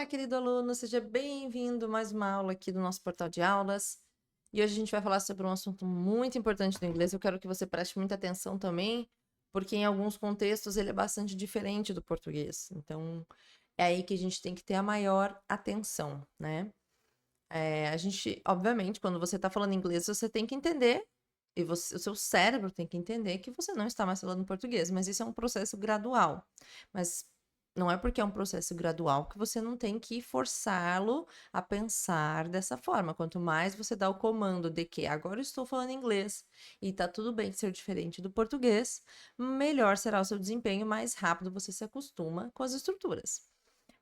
Olá, querido aluno, seja bem-vindo a mais uma aula aqui do nosso portal de aulas. E hoje a gente vai falar sobre um assunto muito importante do inglês. Eu quero que você preste muita atenção também, porque em alguns contextos ele é bastante diferente do português. Então, é aí que a gente tem que ter a maior atenção, né? A gente, obviamente, quando você está falando inglês, você tem que entender, e o seu cérebro tem que entender que você não está mais falando português, mas isso é um processo gradual. Mas não é porque é um processo gradual que você não tem que forçá-lo a pensar dessa forma. Quanto mais você dá o comando de que agora eu estou falando inglês e tá tudo bem ser diferente do português, melhor será o seu desempenho, mais rápido você se acostuma com as estruturas.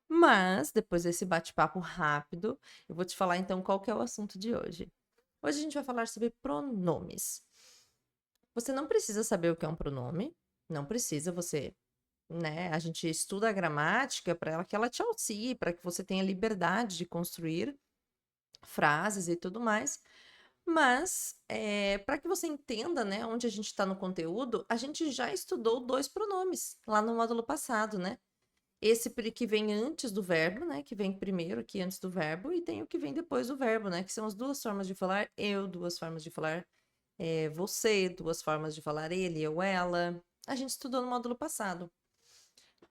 Mas, depois desse bate-papo rápido, eu vou te falar então qual que é o assunto de hoje. Hoje a gente vai falar sobre pronomes. Você não precisa saber o que é um pronome, não precisa, né? A gente estuda a gramática para que ela te auxilie, para que você tenha liberdade de construir frases e tudo mais. Mas, para que você entenda, né, onde a gente está no conteúdo, a gente já estudou dois pronomes lá no módulo passado, né? Esse que vem antes do verbo, né? Que vem primeiro aqui antes do verbo, e tem o que vem depois do verbo, né? Que são as duas formas de falar eu, duas formas de falar você, duas formas de falar ele ou ela. A gente estudou no módulo passado.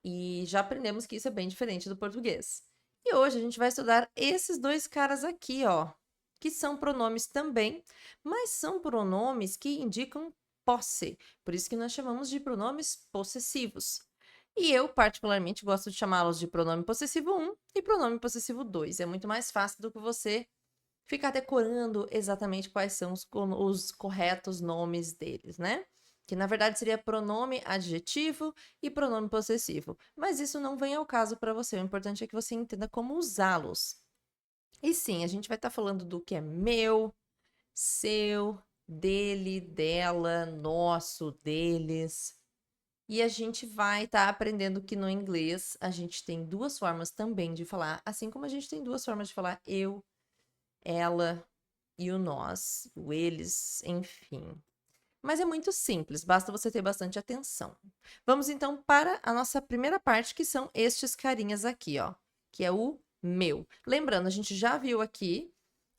E já aprendemos que isso é bem diferente do português. E hoje a gente vai estudar esses dois caras aqui, ó, que são pronomes também, mas são pronomes que indicam posse. Por isso que nós chamamos de pronomes possessivos. E eu, particularmente, gosto de chamá-los de pronome possessivo 1 e pronome possessivo 2. É muito mais fácil do que você ficar decorando exatamente quais são os corretos nomes deles, né? Que na verdade seria pronome adjetivo e pronome possessivo. Mas isso não vem ao caso para você. O importante é que você entenda como usá-los. E sim, a gente vai estar falando do que é meu, seu, dele, dela, nosso, deles. E a gente vai estar aprendendo que no inglês a gente tem duas formas também de falar, assim como a gente tem duas formas de falar eu, ela e o nós, o eles, enfim. Mas é muito simples, basta você ter bastante atenção. Vamos então para a nossa primeira parte, que são estes carinhas aqui, ó, que é o meu. Lembrando, a gente já viu aqui,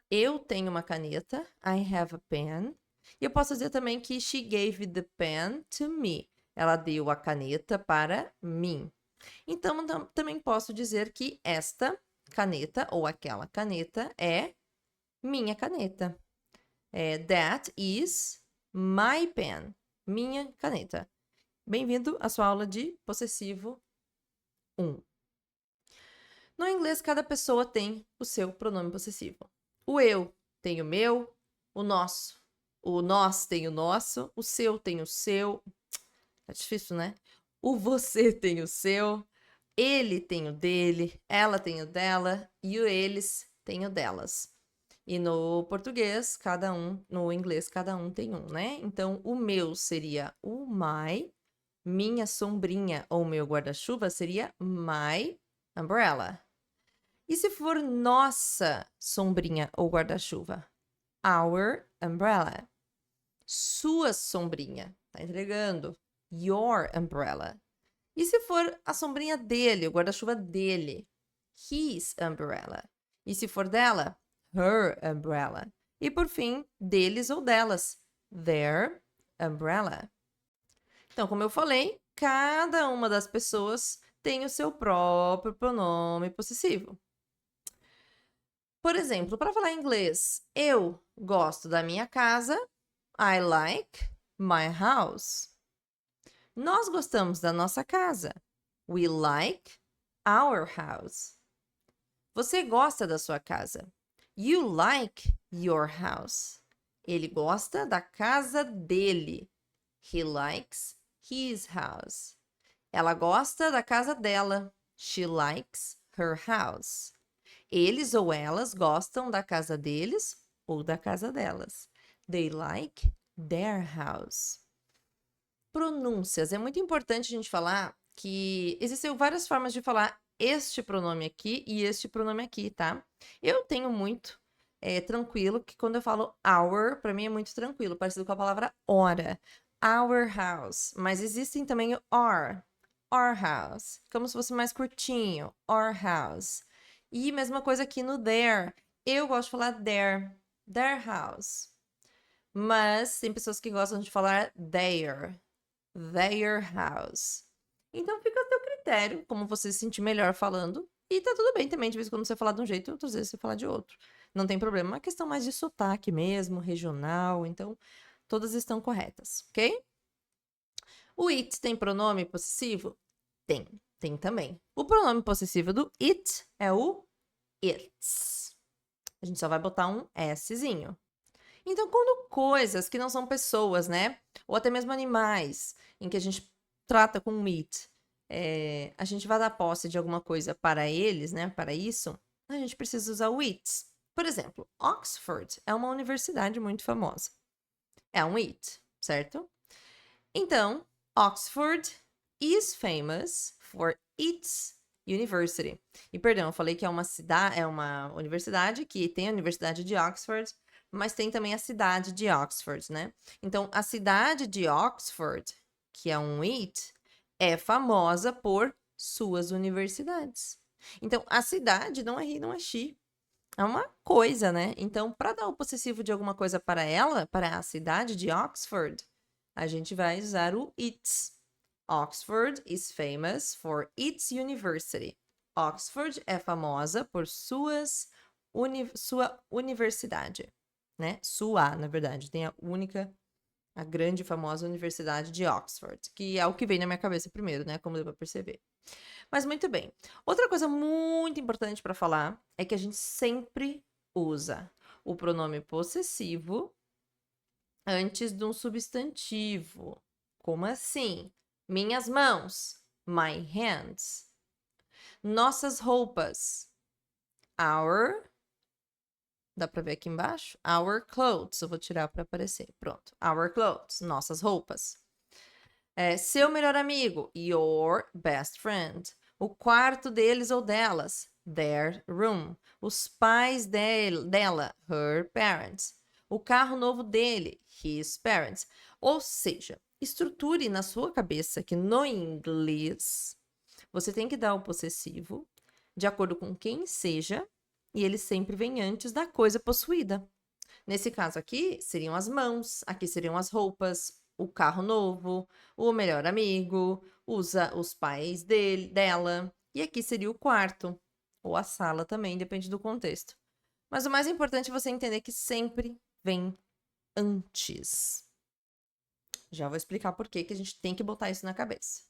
eu tenho uma caneta, I have a pen. E eu posso dizer também que she gave the pen to me. Ela deu a caneta para mim. Então, também posso dizer que esta caneta ou aquela caneta é minha caneta. That is my pen. Minha caneta. Bem-vindo à sua aula de possessivo 1. No inglês, cada pessoa tem o seu pronome possessivo. O eu tem o meu, o nosso. O nós tem o nosso, o seu tem o seu. É difícil, né? O você tem o seu, ele tem o dele, ela tem o dela e o eles tem o delas. E no português, no inglês, cada um tem um, né? Então, o meu seria o my, minha sombrinha ou meu guarda-chuva seria my umbrella. E se for nossa sombrinha ou guarda-chuva? Our umbrella. Sua sombrinha. Tá entregando? Your umbrella. E se for a sombrinha dele, o guarda-chuva dele? His umbrella. E se for dela? Her umbrella. E por fim, deles ou delas? Their umbrella. Então, como eu falei, cada uma das pessoas tem o seu próprio pronome possessivo. Por exemplo, para falar em inglês, eu gosto da minha casa. I like my house. Nós gostamos da nossa casa. We like our house. Você gosta da sua casa. You like your house. Ele gosta da casa dele. He likes his house. Ela gosta da casa dela. She likes her house. Eles ou elas gostam da casa deles ou da casa delas. They like their house. Pronúncias. É muito importante a gente falar que existem várias formas de falar este pronome aqui e este pronome aqui, tá? Eu tenho muito tranquilo que quando eu falo our, para mim é muito tranquilo, parecido com a palavra hora. Our house. Mas existem também o our house. Como se fosse mais curtinho. Our house. E mesma coisa aqui no their. Eu gosto de falar their house. Mas tem pessoas que gostam de falar their house. Então fica a teu critério, como você se sentir melhor falando. E tá tudo bem também, de vez em quando você falar de um jeito e outras vezes você falar de outro. Não tem problema, é uma questão mais de sotaque mesmo, regional, então todas estão corretas, ok? O it tem pronome possessivo? Tem também. O pronome possessivo do it é o its. A gente só vai botar um szinho. Então, quando coisas que não são pessoas, né? Ou até mesmo animais, em que a gente trata com it, a gente vai dar posse de alguma coisa para eles, né? Para isso, a gente precisa usar o its. Por exemplo, Oxford é uma universidade muito famosa. É um it, certo? Então, Oxford is famous for its university. E perdão, eu falei que é uma universidade que tem a Universidade de Oxford, mas tem também a cidade de Oxford, né? Então, a cidade de Oxford, que é um it, é famosa por suas universidades. Então, a cidade não é he, não é she. É uma coisa, né? Então, para dar o possessivo de alguma coisa para ela, para a cidade de Oxford, a gente vai usar o its. Oxford is famous for its university. Oxford é famosa por sua universidade, né? Sua, na verdade, tem a grande e famosa Universidade de Oxford, que é o que vem na minha cabeça primeiro, né? Como deu para perceber. Mas muito bem. Outra coisa muito importante para falar é que a gente sempre usa o pronome possessivo antes de um substantivo. Como assim? Minhas mãos, my hands. Nossas roupas, our. Dá pra ver aqui embaixo? Our clothes. Eu vou tirar para aparecer. Pronto. Our clothes, nossas roupas. Seu melhor amigo, your best friend. O quarto deles ou delas, their room. Os pais dela, her parents. O carro novo dele, his parents. Ou seja, estruture na sua cabeça que no inglês você tem que dar o possessivo de acordo com quem seja e ele sempre vem antes da coisa possuída. Nesse caso aqui, seriam as mãos, aqui seriam as roupas, o carro novo, o melhor amigo, os pais dela, e aqui seria o quarto, ou a sala também, depende do contexto. Mas o mais importante é você entender que sempre vem antes. Já vou explicar por que a gente tem que botar isso na cabeça.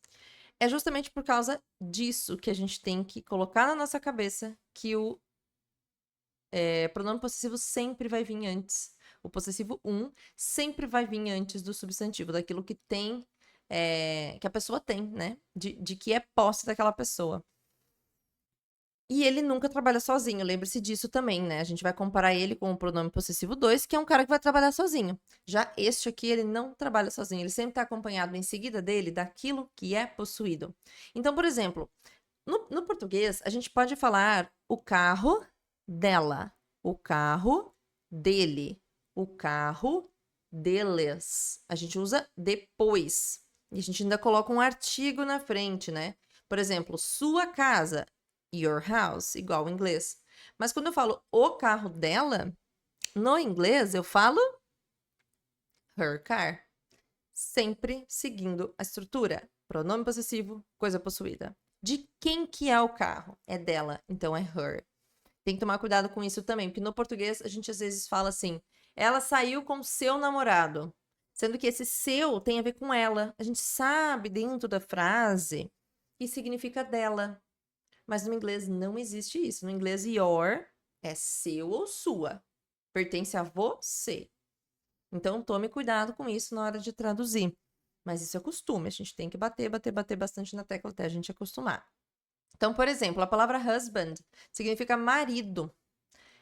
É justamente por causa disso que a gente tem que colocar na nossa cabeça que o pronome possessivo sempre vai vir antes. O possessivo sempre vai vir antes do substantivo, daquilo que tem, que a pessoa tem, né? De que é posse daquela pessoa. E ele nunca trabalha sozinho, lembre-se disso também, né? A gente vai comparar ele com o pronome possessivo 2, que é um cara que vai trabalhar sozinho. Já este aqui, ele não trabalha sozinho, ele sempre está acompanhado em seguida dele daquilo que é possuído. Então, por exemplo, no português, a gente pode falar o carro dela, o carro dele, o carro deles. A gente usa depois. E a gente ainda coloca um artigo na frente, né? Por exemplo, sua casa, your house, igual em inglês. Mas quando eu falo o carro dela, no inglês eu falo her car. Sempre seguindo a estrutura. Pronome possessivo, coisa possuída. De quem que é o carro? É dela, então é her. Tem que tomar cuidado com isso também, porque no português a gente às vezes fala assim, ela saiu com seu namorado, sendo que esse seu tem a ver com ela. A gente sabe dentro da frase que significa dela, mas no inglês não existe isso. No inglês, your é seu ou sua, pertence a você. Então tome cuidado com isso na hora de traduzir. Mas isso é costume, a gente tem que bater bastante na tecla até a gente acostumar. Então, por exemplo, a palavra husband significa marido.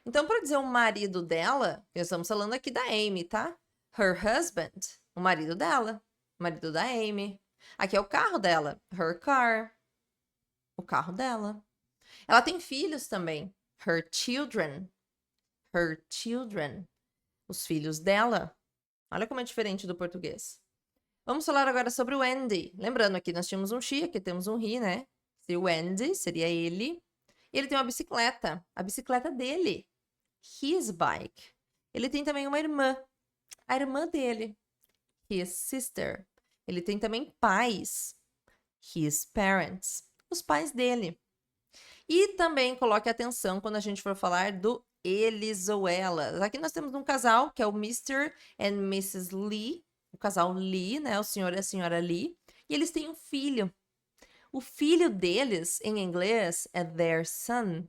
Então, para dizer o marido dela, nós estamos falando aqui da Amy, tá? Her husband, o marido dela, o marido da Amy. Aqui é o carro dela, her car, o carro dela. Ela tem filhos também, her children, os filhos dela. Olha como é diferente do português. Vamos falar agora sobre o Andy. Lembrando, aqui nós tínhamos um she, aqui temos um he, né? Se o Andy seria ele. Ele tem uma bicicleta, a bicicleta dele, his bike. Ele tem também uma irmã, a irmã dele, his sister. Ele tem também pais, his parents, os pais dele. E também coloque atenção quando a gente for falar do eles ou elas. Aqui nós temos um casal, que é o Mr. and Mrs. Lee, o casal Lee, né? O senhor e a senhora Lee. E eles têm um filho. O filho deles, em inglês, é their son.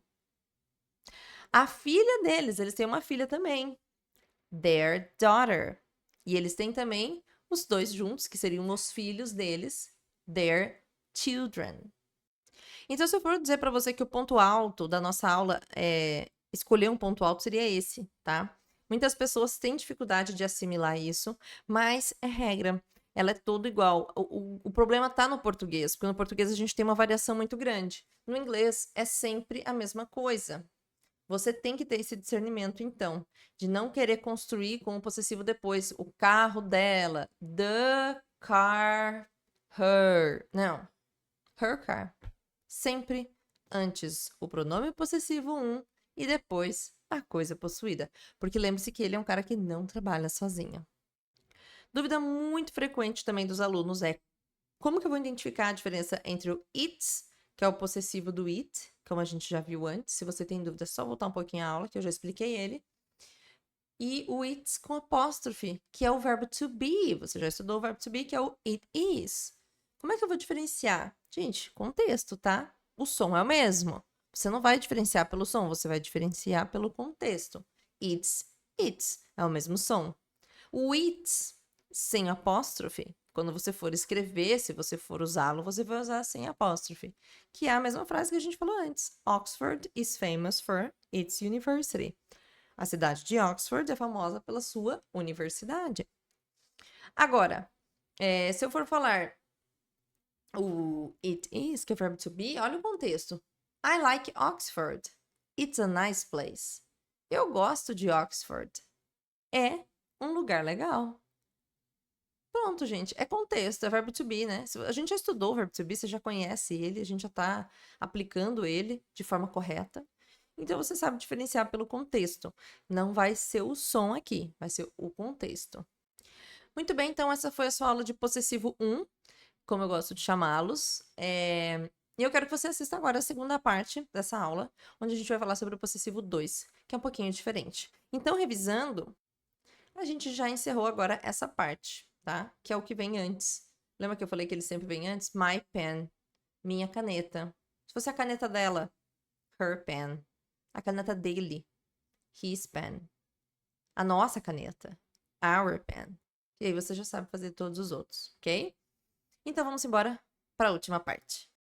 A filha deles, eles têm uma filha também, their daughter. E eles têm também os dois juntos, que seriam os filhos deles, their children. Então, se eu for dizer para você que o ponto alto da nossa aula escolher um ponto alto, seria esse, tá? Muitas pessoas têm dificuldade de assimilar isso, mas é regra. Ela é toda igual. O problema tá no português, porque no português a gente tem uma variação muito grande. No inglês é sempre a mesma coisa. Você tem que ter esse discernimento, então, de não querer construir com o possessivo depois. O carro dela, the car, her. Não, her car. Sempre antes o pronome possessivo e depois a coisa possuída. Porque lembre-se que ele é um cara que não trabalha sozinho. Dúvida muito frequente também dos alunos é como que eu vou identificar a diferença entre o it, que é o possessivo do it, como a gente já viu antes. Se você tem dúvida, é só voltar um pouquinho à aula, que eu já expliquei ele. E o it com apóstrofe, que é o verbo to be. Você já estudou o verbo to be, que é o it is. Como é que eu vou diferenciar? Gente, contexto, tá? O som é o mesmo. Você não vai diferenciar pelo som, você vai diferenciar pelo contexto. It's, é o mesmo som. O it, sem apóstrofe, quando você for escrever, se você for usá-lo, você vai usar sem apóstrofe. Que é a mesma frase que a gente falou antes. Oxford is famous for its university. A cidade de Oxford é famosa pela sua universidade. Agora, se eu for falar o it is, que é o verbo to be, olha o contexto. I like Oxford. It's a nice place. Eu gosto de Oxford. É um lugar legal. Pronto, gente. É contexto, é verbo to be, né? A gente já estudou o verbo to be, você já conhece ele, a gente já tá aplicando ele de forma correta. Então, você sabe diferenciar pelo contexto. Não vai ser o som aqui, vai ser o contexto. Muito bem, então essa foi a sua aula de possessivo 1, como eu gosto de chamá-los. E eu quero que você assista agora a segunda parte dessa aula, onde a gente vai falar sobre o possessivo 2, que é um pouquinho diferente. Então, revisando, a gente já encerrou agora essa parte, tá? Que é o que vem antes. Lembra que eu falei que ele sempre vem antes? My pen, minha caneta. Se fosse a caneta dela, her pen. A caneta dele, his pen. A nossa caneta, our pen. E aí você já sabe fazer todos os outros, ok? Então vamos embora para a última parte.